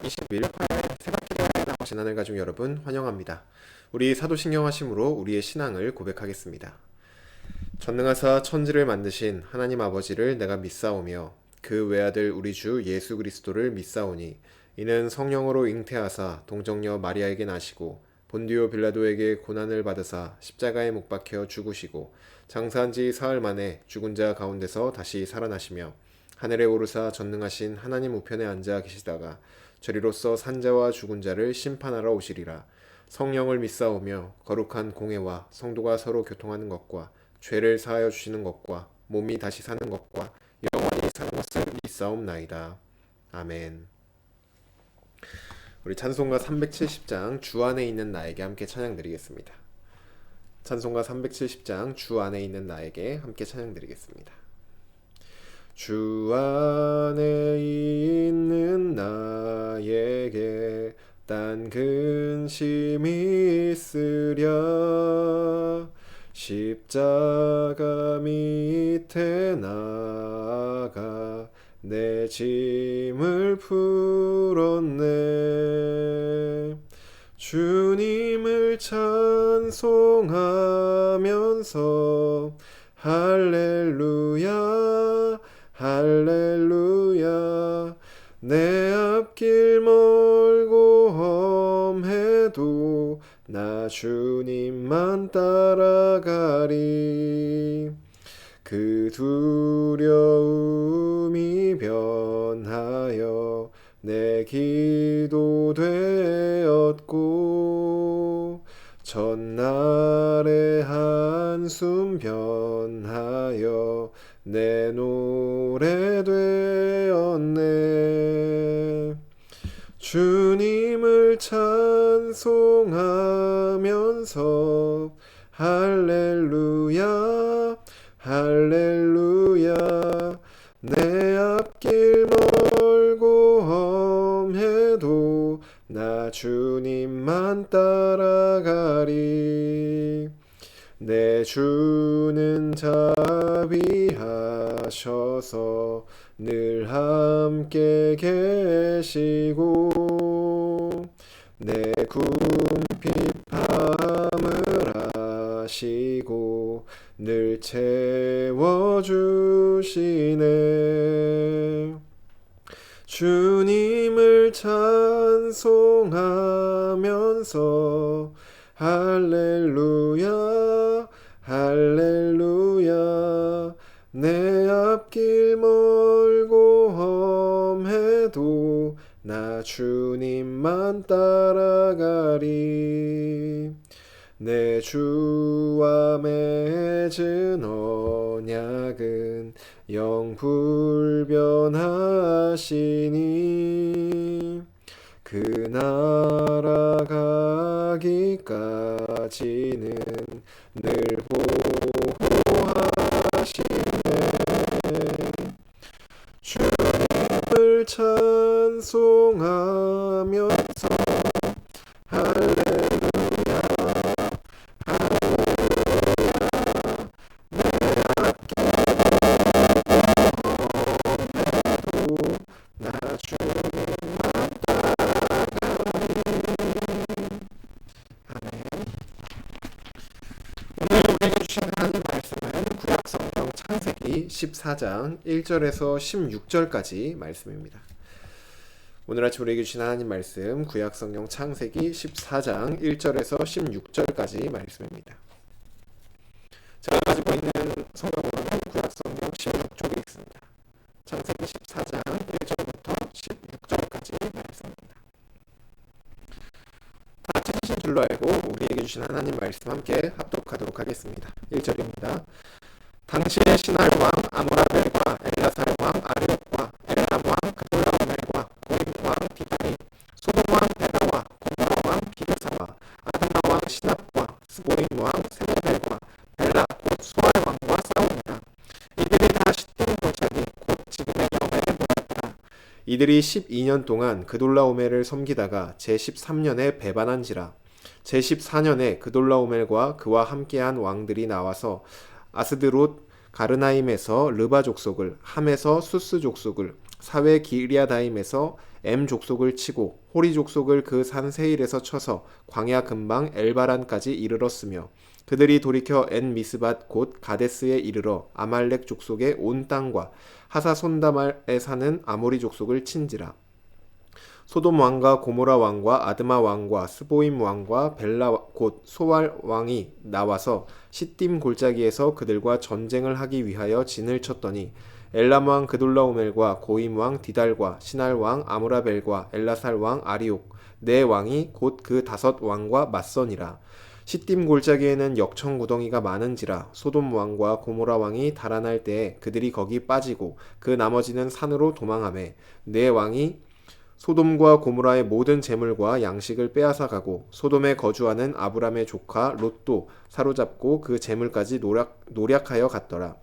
20일 화요일 새벽기도에 나오신 하늘 가족 여러분 환영합니다. 우리 사도신경 하심으로 우리의 신앙을 고백하겠습니다. 전능하사 천지를 만드신 하나님 아버지를 내가 믿사오며 그 외아들 우리 주 예수 그리스도를 믿사오니 이는 성령으로 잉태하사 동정녀 마리아에게 나시고 본디오 빌라도에게 고난을 받으사 십자가에 못 박혀 죽으시고 장사한 지 사흘 만에 죽은 자 가운데서 다시 살아나시며 하늘에 오르사 전능하신 하나님 우편에 앉아 계시다가 저리로서 산자와 죽은 자를 심판하러 오시리라. 성령을 믿사오며 거룩한 공회와 성도가 서로 교통하는 것과 죄를 사하여 주시는 것과 몸이 다시 사는 것과 영원히 사는 것을 믿사옵나이다. 아멘. 우리 찬송가 370장 주 안에 있는 나에게 함께 찬양 드리겠습니다. 찬송가 370장 주 안에 있는 나에게 함께 찬양 드리겠습니다. 주 안에 있는 나에게 딴 근심이 있으랴 십자가 밑에 나가 내 짐을 풀었네. 주님을 찬송하면서 할렐루야 할렐루야 내 앞길 멀고 험해도 나 주님만 따라가리. 그 두려움이 변하여 내 기도 되었고 전날의 한숨 변하여 내 노래 되었네. 주님을 찬송하면서 할렐루야 할렐루야 내 앞길 멀고 험해도 나 주님만 따라가리. 내 주는 자비하셔서 늘 함께 계시고 내 궁핍함을 아시고 늘 채워주시네. 주님을 찬송하면서 할렐루야 할렐루야 내 앞길 멀고 험해도 나 주님만 따라가리. 내 주와 맺은 언약은 영불변하시니 그 나라 가기까지는 늘 보호하시네. 주님을 찬송하면서 할렐루야 할렐루야 내 앞길 멀고 나 주님만 따라가리. 아멘. 오늘 우리에게 주신 하나님 말씀은 구약성경 창세기 14장 1절에서 16절까지 말씀입니다. 오늘 아침 우리에게 주신 하나님 말씀 구약성경 창세기 14장 1절에서 16절까지 말씀입니다. 제가 가지고 있는 성경으로는 구약성경 16쪽에 있습니다. 창세기 14장 1절부터 16절까지 말씀입니다. 다 찾으신 줄로 알고 우리에게 주신 하나님 말씀 함께 합독하도록 하겠습니다. 1절입니다. 당시의 시날 왕 아모라벨과 엘라살 왕 아르욕과 엘람 왕 그돌라오멜과 고임 왕 디다니 소돔 왕 베라와 고모라 왕 비르사와 아드마 왕 시납과 스보임 왕 세네벨과 벨라 곧 수알 왕과 싸우니라. 이들이 다 시딤 골짜기 곧 지금의 여멜에 모였더라. 이들이 12년 동안 그돌라오멜을 섬기다가 제13년에 배반한지라. 제14년에 그돌라오멜과 그와 함께한 왕들이 나와서 아스드롯 가르나임에서 르바 족속을, 함에서 수스 족속을, 사회 기리아다임에서 엠 족속을 치고 호리 족속을 그 산 세일에서 쳐서 광야 근방 엘바란까지 이르렀으며 그들이 돌이켜 엔 미스밧 곧 가데스에 이르러 아말렉 족속의 온 땅과 하사손다말에 사는 아모리 족속을 친지라. 소돔 왕과 고모라 왕과 아드마 왕과 스보임 왕과 벨라 곧 소알 왕이 나와서 시딤 골짜기에서 그들과 전쟁을 하기 위하여 진을 쳤더니 엘람 왕 그돌라오멜과 고임 왕 디달과 시날 왕 아무라벨과 엘라살 왕 아리옥 네 왕이 곧 그 다섯 왕과 맞서니라. 시딤 골짜기에는 역청 구덩이가 많은지라 소돔 왕과 고모라 왕이 달아날 때에 그들이 거기 빠지고 그 나머지는 산으로 도망하매 네 왕이 소돔과 고모라의 모든 재물과 양식을 빼앗아 가고 소돔에 거주하는 아브람의 조카 롯도 사로잡고 그 재물까지 노략하여 갔더라.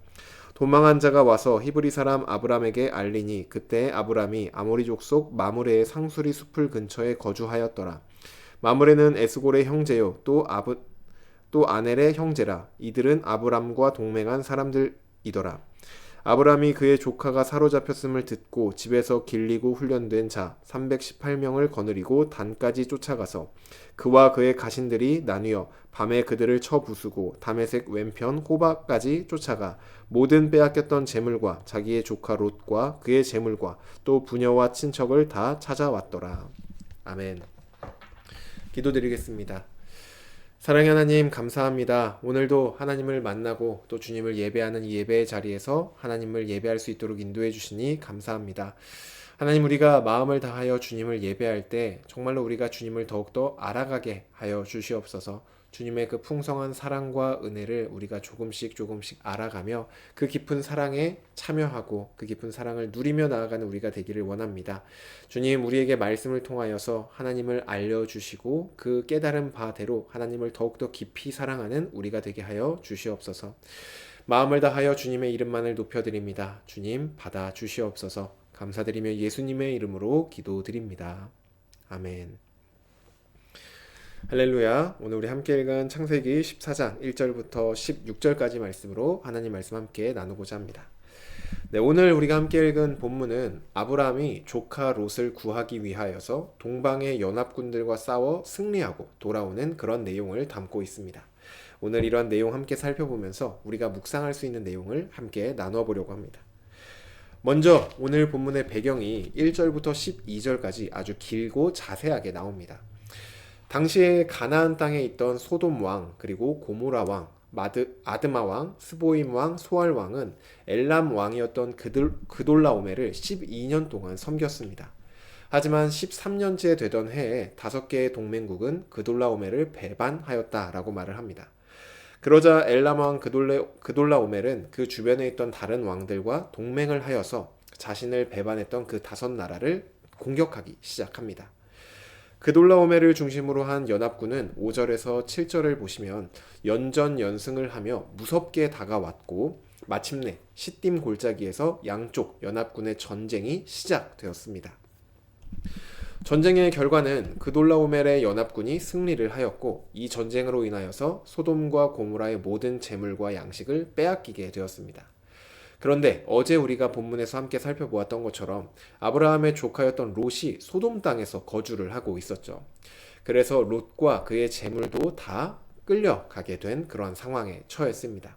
도망한 자가 와서 히브리 사람 아브람에게 알리니 그때 아브람이 아모리 족속 마므레의 상수리 숲을 근처에 거주하였더라. 마므레는 에스골의 형제요 또 아넬의 형제라. 이들은 아브람과 동맹한 사람들이더라. 아브람이 그의 조카가 사로잡혔음을 듣고 집에서 길리고 훈련된 자 318명을 거느리고 단까지 쫓아가서 그와 그의 가신들이 나뉘어 밤에 그들을 쳐 부수고 다메섹 왼편 호바까지 쫓아가 모든 빼앗겼던 재물과 자기의 조카 롯과 그의 재물과 또 부녀와 친척을 다 찾아왔더라. 아멘. 기도드리겠습니다. 사랑의 하나님 감사합니다. 오늘도 하나님을 만나고 또 주님을 예배하는 이 예배의 자리에서 하나님을 예배할 수 있도록 인도해 주시니 감사합니다. 하나님, 우리가 마음을 다하여 주님을 예배할 때 정말로 우리가 주님을 더욱더 알아가게 하여 주시옵소서. 주님의 그 풍성한 사랑과 은혜를 우리가 조금씩 알아가며 그 깊은 사랑에 참여하고 그 깊은 사랑을 누리며 나아가는 우리가 되기를 원합니다. 주님, 우리에게 말씀을 통하여서 하나님을 알려주시고 그 깨달은 바대로 하나님을 더욱더 깊이 사랑하는 우리가 되게 하여 주시옵소서. 마음을 다하여 주님의 이름만을 높여드립니다. 주님, 받아 주시옵소서. 감사드리며 예수님의 이름으로 기도드립니다. 아멘. 할렐루야. 오늘 우리 함께 읽은 창세기 14장 1절부터 16절까지 말씀으로 하나님 말씀 함께 나누고자 합니다. 네, 오늘 우리가 함께 읽은 본문은 아브라함이 조카 롯을 구하기 위하여서 동방의 연합군들과 싸워 승리하고 돌아오는 그런 내용을 담고 있습니다. 오늘 이런 내용 함께 살펴보면서 우리가 묵상할 수 있는 내용을 함께 나누어 보려고 합니다. 먼저 오늘 본문의 배경이 1절부터 12절까지 아주 길고 자세하게 나옵니다. 당시에 가나안 땅에 있던 소돔 왕, 그리고 고모라 왕, 아드마 왕, 스보임 왕, 소알 왕은 엘람 왕이었던 그돌라오멜을 12년 동안 섬겼습니다. 하지만 13년째 되던 해에 5개의 동맹국은 그돌라오멜을 배반하였다라고 말을 합니다. 그러자 엘람 왕 그돌라오멜은 그 주변에 있던 다른 왕들과 동맹을 하여서 자신을 배반했던 그 5나라를 공격하기 시작합니다. 그돌라오멜을 중심으로 한 연합군은 5절에서 7절을 보시면 연전연승을 하며 무섭게 다가왔고 마침내 시딤 골짜기에서 양쪽 연합군의 전쟁이 시작되었습니다. 전쟁의 결과는 그돌라오멜의 연합군이 승리를 하였고 이 전쟁으로 인하여서 소돔과 고모라의 모든 재물과 양식을 빼앗기게 되었습니다. 그런데 어제 우리가 본문에서 함께 살펴보았던 것처럼 아브라함의 조카였던 롯이 소돔 땅에서 거주를 하고 있었죠. 그래서 롯과 그의 재물도 다 끌려가게 된 그런 상황에 처했습니다.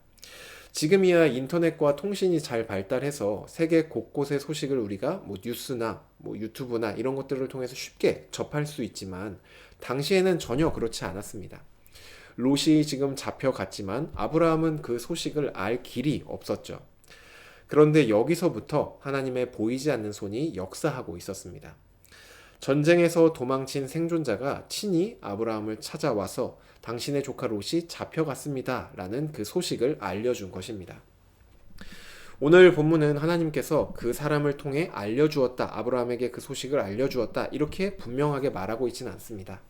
지금이야 인터넷과 통신이 잘 발달해서 세계 곳곳의 소식을 우리가 뉴스나 유튜브나 이런 것들을 통해서 쉽게 접할 수 있지만 당시에는 전혀 그렇지 않았습니다. 롯이 지금 잡혀갔지만 아브라함은 그 소식을 알 길이 없었죠. 그런데 여기서부터 하나님의 보이지 않는 손이 역사하고 있었습니다. 전쟁에서 도망친 생존자가 친히 아브라함을 찾아와서 당신의 조카 롯이 잡혀갔습니다 라는 그 소식을 알려준 것입니다. 오늘 본문은 하나님께서 그 사람을 통해 알려주었다, 아브라함에게 그 소식을 알려주었다 이렇게 분명하게 말하고 있지는 않습니다.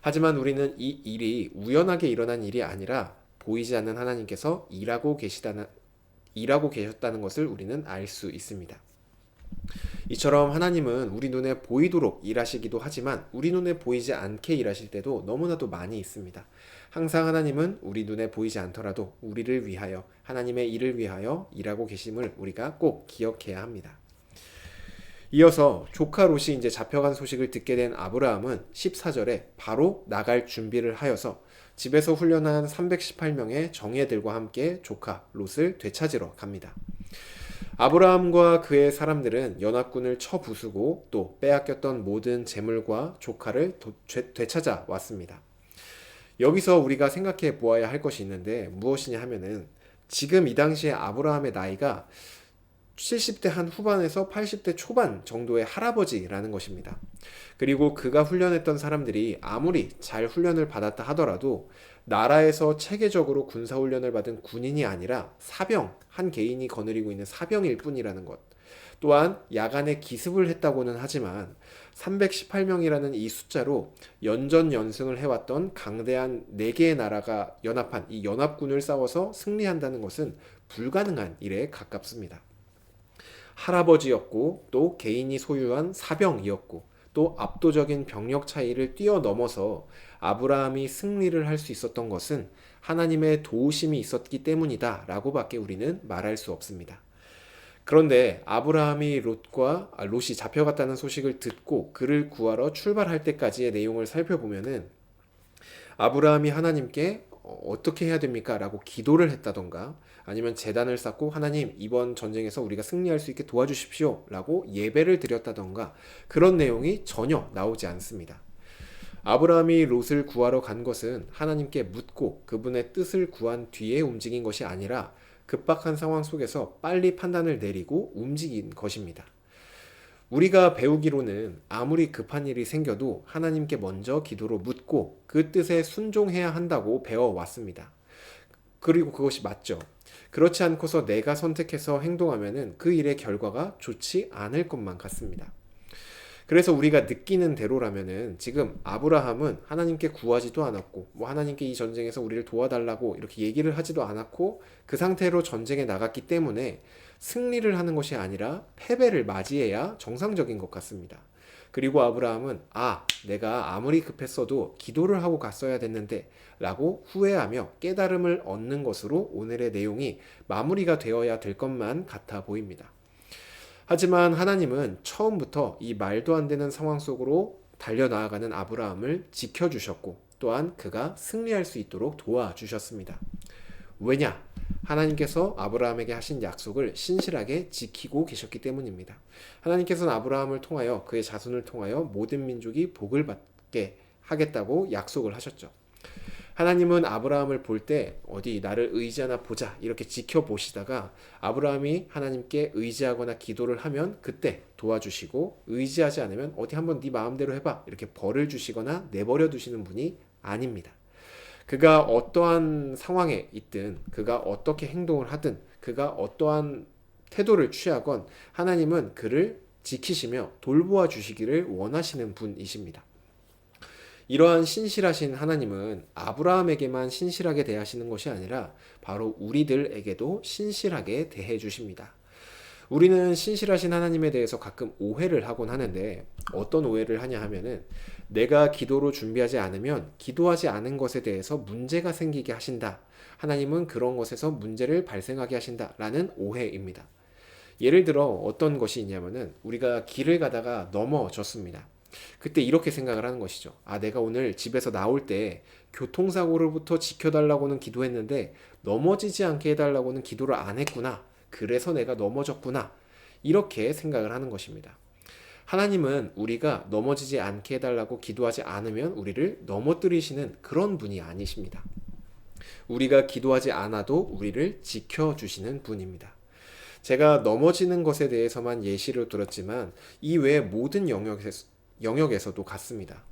하지만 우리는 이 일이 우연하게 일어난 일이 아니라 보이지 않는 하나님께서 일하고 계셨다는 것을 우리는 알 수 있습니다. 이처럼 하나님은 우리 눈에 보이도록 일하시기도 하지만 우리 눈에 보이지 않게 일하실 때도 너무나도 많이 있습니다. 항상 하나님은 우리 눈에 보이지 않더라도 우리를 위하여, 하나님의 일을 위하여 일하고 계심을 우리가 꼭 기억해야 합니다. 이어서 조카 롯이 이제 잡혀간 소식을 듣게 된 아브라함은 14절에 바로 나갈 준비를 하여서 집에서 훈련한 318명의 정예들과 함께 조카 롯을 되찾으러 갑니다. 아브라함과 그의 사람들은 연합군을 쳐 부수고 또 빼앗겼던 모든 재물과 조카를 되찾아 왔습니다. 여기서 우리가 생각해 보아야 할 것이 있는데 무엇이냐 하면은 지금 이 당시에 아브라함의 나이가 70대 한 후반에서 80대 초반 정도의 할아버지라는 것입니다. 그리고 그가 훈련했던 사람들이 아무리 잘 훈련을 받았다 하더라도 나라에서 체계적으로 군사훈련을 받은 군인이 아니라 사병, 한 개인이 거느리고 있는 사병일 뿐이라는 것. 또한 야간에 기습을 했다고는 하지만 318명이라는 이 숫자로 연전연승을 해왔던 강대한 4개의 나라가 연합한 이 연합군을 싸워서 승리한다는 것은 불가능한 일에 가깝습니다. 할아버지였고 또 개인이 소유한 사병이었고 또 압도적인 병력 차이를 뛰어넘어서 아브라함이 승리를 할 수 있었던 것은 하나님의 도우심이 있었기 때문이다 라고 밖에 우리는 말할 수 없습니다. 그런데 아브라함이 롯이 잡혀갔다는 소식을 듣고 그를 구하러 출발할 때까지의 내용을 살펴보면은 아브라함이 하나님께 어떻게 해야 됩니까? 라고 기도를 했다던가 아니면 제단을 쌓고 하나님 이번 전쟁에서 우리가 승리할 수 있게 도와주십시오 라고 예배를 드렸다던가 그런 내용이 전혀 나오지 않습니다. 아브라함이 롯을 구하러 간 것은 하나님께 묻고 그분의 뜻을 구한 뒤에 움직인 것이 아니라 급박한 상황 속에서 빨리 판단을 내리고 움직인 것입니다. 우리가 배우기로는 아무리 급한 일이 생겨도 하나님께 먼저 기도로 묻고 그 뜻에 순종해야 한다고 배워왔습니다. 그리고 그것이 맞죠. 그렇지 않고서 내가 선택해서 행동하면은 그 일의 결과가 좋지 않을 것만 같습니다. 그래서 우리가 느끼는 대로라면은 지금 아브라함은 하나님께 구하지도 않았고 하나님께 이 전쟁에서 우리를 도와달라고 이렇게 얘기를 하지도 않았고 그 상태로 전쟁에 나갔기 때문에 승리를 하는 것이 아니라 패배를 맞이해야 정상적인 것 같습니다. 그리고 아브라함은 내가 아무리 급했어도 기도를 하고 갔어야 됐는데 라고 후회하며 깨달음을 얻는 것으로 오늘의 내용이 마무리가 되어야 될 것만 같아 보입니다. 하지만 하나님은 처음부터 이 말도 안 되는 상황 속으로 달려나아가는 아브라함을 지켜주셨고 또한 그가 승리할 수 있도록 도와주셨습니다. 왜냐? 하나님께서 아브라함에게 하신 약속을 신실하게 지키고 계셨기 때문입니다. 하나님께서는 아브라함을 통하여 그의 자손을 통하여 모든 민족이 복을 받게 하겠다고 약속을 하셨죠. 하나님은 아브라함을 볼 때 어디 나를 의지하나 보자 이렇게 지켜보시다가 아브라함이 하나님께 의지하거나 기도를 하면 그때 도와주시고 의지하지 않으면 어디 한번 네 마음대로 해봐 이렇게 벌을 주시거나 내버려 두시는 분이 아닙니다. 그가 어떠한 상황에 있든 그가 어떻게 행동을 하든 그가 어떠한 태도를 취하건 하나님은 그를 지키시며 돌보아 주시기를 원하시는 분이십니다. 이러한 신실하신 하나님은 아브라함에게만 신실하게 대하시는 것이 아니라 바로 우리들에게도 신실하게 대해 주십니다. 우리는 신실하신 하나님에 대해서 가끔 오해를 하곤 하는데 어떤 오해를 하냐 하면은 내가 기도로 준비하지 않으면 기도하지 않은 것에 대해서 문제가 생기게 하신다. 하나님은 그런 것에서 문제를 발생하게 하신다. 라는 오해입니다. 예를 들어 어떤 것이 있냐면은 우리가 길을 가다가 넘어졌습니다. 그때 이렇게 생각을 하는 것이죠. 내가 오늘 집에서 나올 때 교통사고로부터 지켜달라고는 기도했는데 넘어지지 않게 해달라고는 기도를 안 했구나. 그래서 내가 넘어졌구나. 이렇게 생각을 하는 것입니다. 하나님은 우리가 넘어지지 않게 해달라고 기도하지 않으면 우리를 넘어뜨리시는 그런 분이 아니십니다. 우리가 기도하지 않아도 우리를 지켜주시는 분입니다. 제가 넘어지는 것에 대해서만 예시를 들었지만 이 외의 모든 영역에서도 같습니다.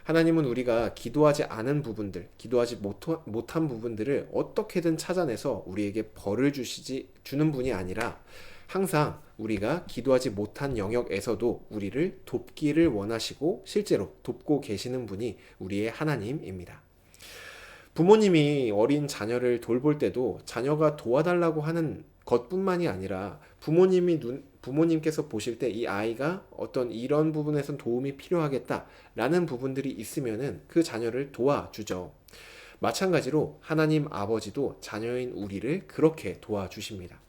하나님은 우리가 기도하지 않은 부분들, 기도하지 못한 부분들을 어떻게든 찾아내서 우리에게 벌을 주는 분이 아니라 항상 우리가 기도하지 못한 영역에서도 우리를 돕기를 원하시고 실제로 돕고 계시는 분이 우리의 하나님입니다. 부모님이 어린 자녀를 돌볼 때도 자녀가 도와달라고 하는 것뿐만이 아니라 부모님께서 보실 때 이 아이가 어떤 이런 부분에선 도움이 필요하겠다라는 부분들이 있으면은 그 자녀를 도와주죠. 마찬가지로 하나님 아버지도 자녀인 우리를 그렇게 도와주십니다.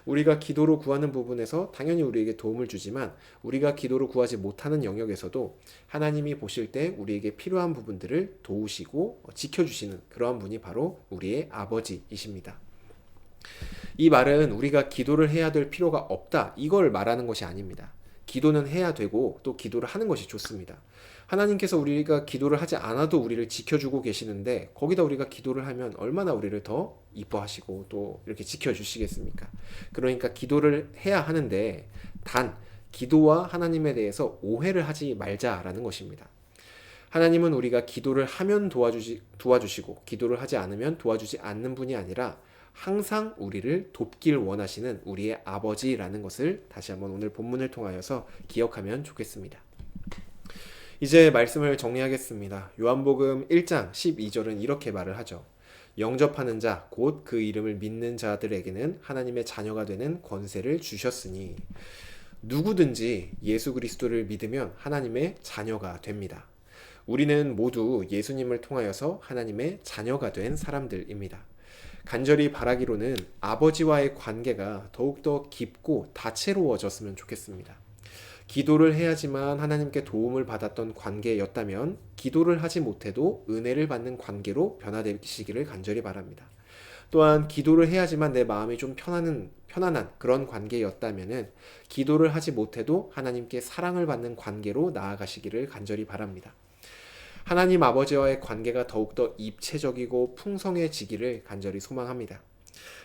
우리가 기도로 구하는 부분에서 당연히 우리에게 도움을 주지만 우리가 기도로 구하지 못하는 영역에서도 하나님이 보실 때 우리에게 필요한 부분들을 도우시고 지켜주시는 그러한 분이 바로 우리의 아버지이십니다. 이 말은 우리가 기도를 해야 될 필요가 없다 이걸 말하는 것이 아닙니다. 기도는 해야 되고 또 기도를 하는 것이 좋습니다. 하나님께서 우리가 기도를 하지 않아도 우리를 지켜주고 계시는데 거기다 우리가 기도를 하면 얼마나 우리를 더 이뻐하시고 또 이렇게 지켜주시겠습니까? 그러니까 기도를 해야 하는데 단 기도와 하나님에 대해서 오해를 하지 말자라는 것입니다. 하나님은 우리가 기도를 하면 도와주시고 기도를 하지 않으면 도와주지 않는 분이 아니라 항상 우리를 돕길 원하시는 우리의 아버지라는 것을 다시 한번 오늘 본문을 통하여서 기억하면 좋겠습니다. 이제 말씀을 정리하겠습니다. 요한복음 1장 12절은 이렇게 말을 하죠. 영접하는 자, 곧 그 이름을 믿는 자들에게는 하나님의 자녀가 되는 권세를 주셨으니 누구든지 예수 그리스도를 믿으면 하나님의 자녀가 됩니다. 우리는 모두 예수님을 통하여서 하나님의 자녀가 된 사람들입니다. 간절히 바라기로는 아버지와의 관계가 더욱더 깊고 다채로워졌으면 좋겠습니다. 기도를 해야지만 하나님께 도움을 받았던 관계였다면 기도를 하지 못해도 은혜를 받는 관계로 변화되시기를 간절히 바랍니다. 또한 기도를 해야지만 내 마음이 좀 편안한 그런 관계였다면 기도를 하지 못해도 하나님께 사랑을 받는 관계로 나아가시기를 간절히 바랍니다. 하나님 아버지와의 관계가 더욱더 입체적이고 풍성해지기를 간절히 소망합니다.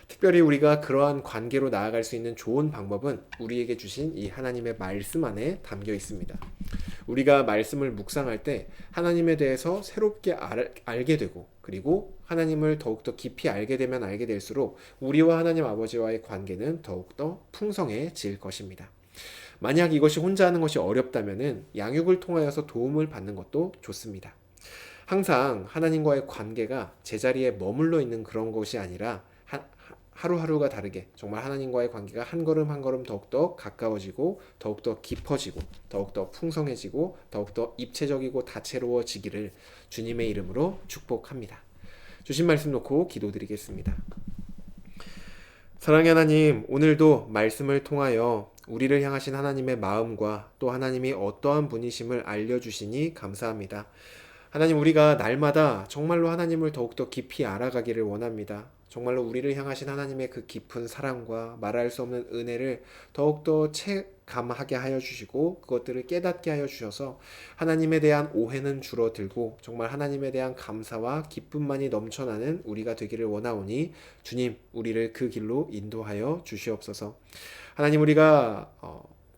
특별히 우리가 그러한 관계로 나아갈 수 있는 좋은 방법은 우리에게 주신 이 하나님의 말씀 안에 담겨 있습니다. 우리가 말씀을 묵상할 때 하나님에 대해서 새롭게 알게 되고 그리고 하나님을 더욱더 깊이 알게 되면 알게 될수록 우리와 하나님 아버지와의 관계는 더욱더 풍성해질 것입니다. 만약 이것이 혼자 하는 것이 어렵다면 양육을 통하여서 도움을 받는 것도 좋습니다. 항상 하나님과의 관계가 제자리에 머물러 있는 그런 것이 아니라 하루하루가 다르게 정말 하나님과의 관계가 한 걸음 한 걸음 더욱더 가까워지고 더욱더 깊어지고 더욱더 풍성해지고 더욱더 입체적이고 다채로워지기를 주님의 이름으로 축복합니다. 주신 말씀 놓고 기도드리겠습니다. 사랑의 하나님, 오늘도 말씀을 통하여 우리를 향하신 하나님의 마음과 또 하나님이 어떠한 분이심을 알려주시니 감사합니다. 하나님, 우리가 날마다 정말로 하나님을 더욱더 깊이 알아가기를 원합니다. 정말로 우리를 향하신 하나님의 그 깊은 사랑과 말할 수 없는 은혜를 더욱더 체감하게 하여 주시고 그것들을 깨닫게 하여 주셔서 하나님에 대한 오해는 줄어들고 정말 하나님에 대한 감사와 기쁨만이 넘쳐나는 우리가 되기를 원하오니 주님, 우리를 그 길로 인도하여 주시옵소서. 하나님, 우리가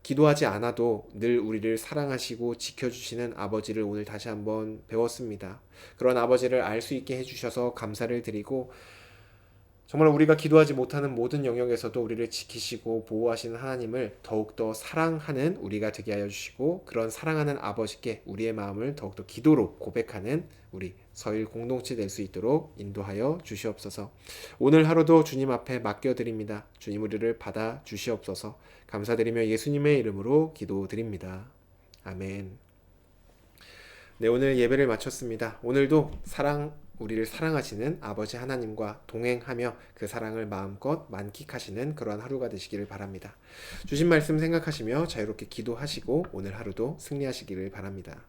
기도하지 않아도 늘 우리를 사랑하시고 지켜주시는 아버지를 오늘 다시 한번 배웠습니다. 그런 아버지를 알 수 있게 해주셔서 감사를 드리고 정말 우리가 기도하지 못하는 모든 영역에서도 우리를 지키시고 보호하시는 하나님을 더욱더 사랑하는 우리가 되게 하여 주시고 그런 사랑하는 아버지께 우리의 마음을 더욱더 기도로 고백하는 우리 서일 공동체 될 수 있도록 인도하여 주시옵소서. 오늘 하루도 주님 앞에 맡겨드립니다. 주님, 우리를 받아 주시옵소서. 감사드리며 예수님의 이름으로 기도드립니다. 아멘. 네, 오늘 예배를 마쳤습니다. 오늘도 우리를 사랑하시는 아버지 하나님과 동행하며 그 사랑을 마음껏 만끽하시는 그러한 하루가 되시기를 바랍니다. 주신 말씀 생각하시며 자유롭게 기도하시고 오늘 하루도 승리하시기를 바랍니다.